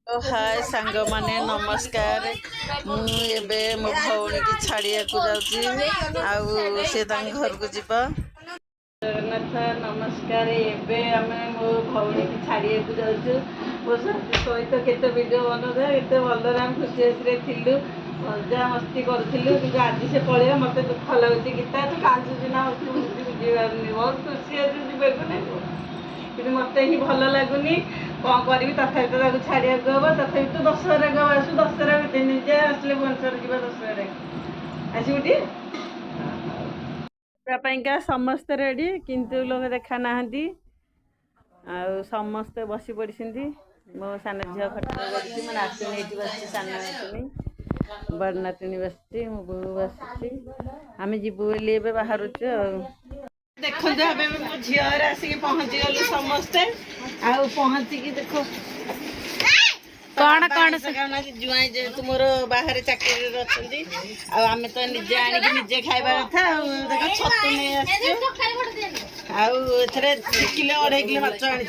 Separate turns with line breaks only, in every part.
हाय सांग माने नमस्कार मुझे मो भौणी की छाड़िया को जाऊँगी आउ सी घर को जीव जगन्नाथ नमस्कार एबे आमे मो भौणी की छाड़िया को जाऊँ मो सहित केते वीडियो बनौता केते भलरे आम खुशी खुशी थिलु मजा मस्ती करूँ कि आज से पड़े मत दुख लगुच गीता तो कांदुना बुझीपारे बहुत खुशी अच्छी जीवन नहीं कि मत ही भल लगुनि कौन करी तथापि तो छाड़िया हम तथापि तो दशहरा को आसू दशहरा निजे आसले भुवनेश्वर जी दशहरा आसबुटी समस्ते रेडी किंतु लोग देखा ना समस्ते बस पड़ी मो सान झील खटरे बस मो नातुणी ये बस सान नातुणी बड़ नातुणी बस मो बो बस आम जीवु बोली बाहर देखो मो झील आसिक पहुँची गलु समस्ते आउ पहुँचिकी देख कौन कौन जुआई जेहेतु मोर बाहर चाकरी अच्छा आम तो निजे आणिक निजे खाइबा कथा देख छतु नहीं आसरे किलो 2.5 किलो माछ आनी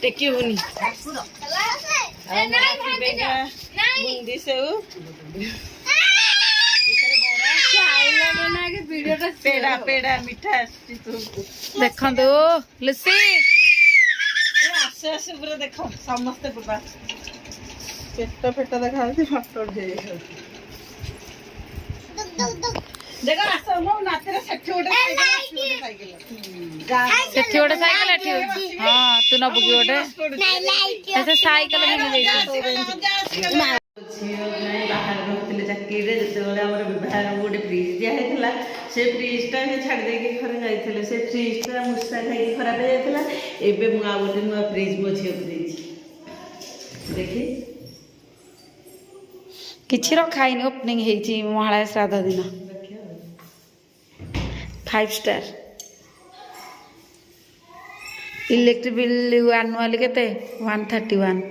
टेकी होनी बुंदी सेऊ पेड़ा पेड़ा मिठा
देखो लुसी
आसे आसे पूरा देख समस्ते पूरा पेट पेट देखा फटो देख आस मो नातिर सेठी गोटे
साइकिल हाँ तू नबु कि गोटे साइकिल
बाहर रोते चाकरी जिते बहार गोटे फ्रिज दिखाई से फ्रिजटा छाड़ दे घर जाते से फ्रिजटा मूषा खाई खराब हो जाता एवं मुझे गोटे नुआ फ्रिज मो झील को देखी
किसी रखाई ओपनिंग होती महालय श्राद्ध दिन 5 स्टार इलेक्ट्रिक बिल आनुआली केते 131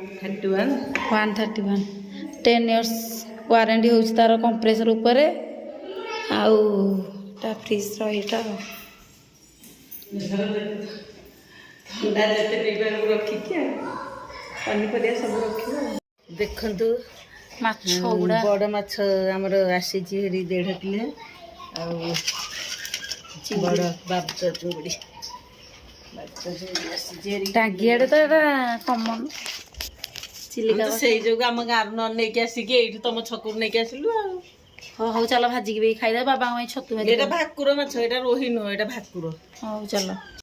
10 इयर्स वारंटी होची तार कंप्रेसर ऊपर आउ ता फ्रिज रहीटा
रखिकी पनीपरिया सब रख देखु
माछ गुड़ा
बड़ माछ आमर आसी 1.5 किलो बड़ बाबचा चुंगड़ी
टांगियाड़े तो कमन
चिलिका से जो आम गाँव न नहीं आसिक ये तुम छकु नहीं आसलु
हाँ हौ चल भाजिक भी खाईदे बाबा छतु
भाकुर माछ रोही नुह भाकुर
हौ चल।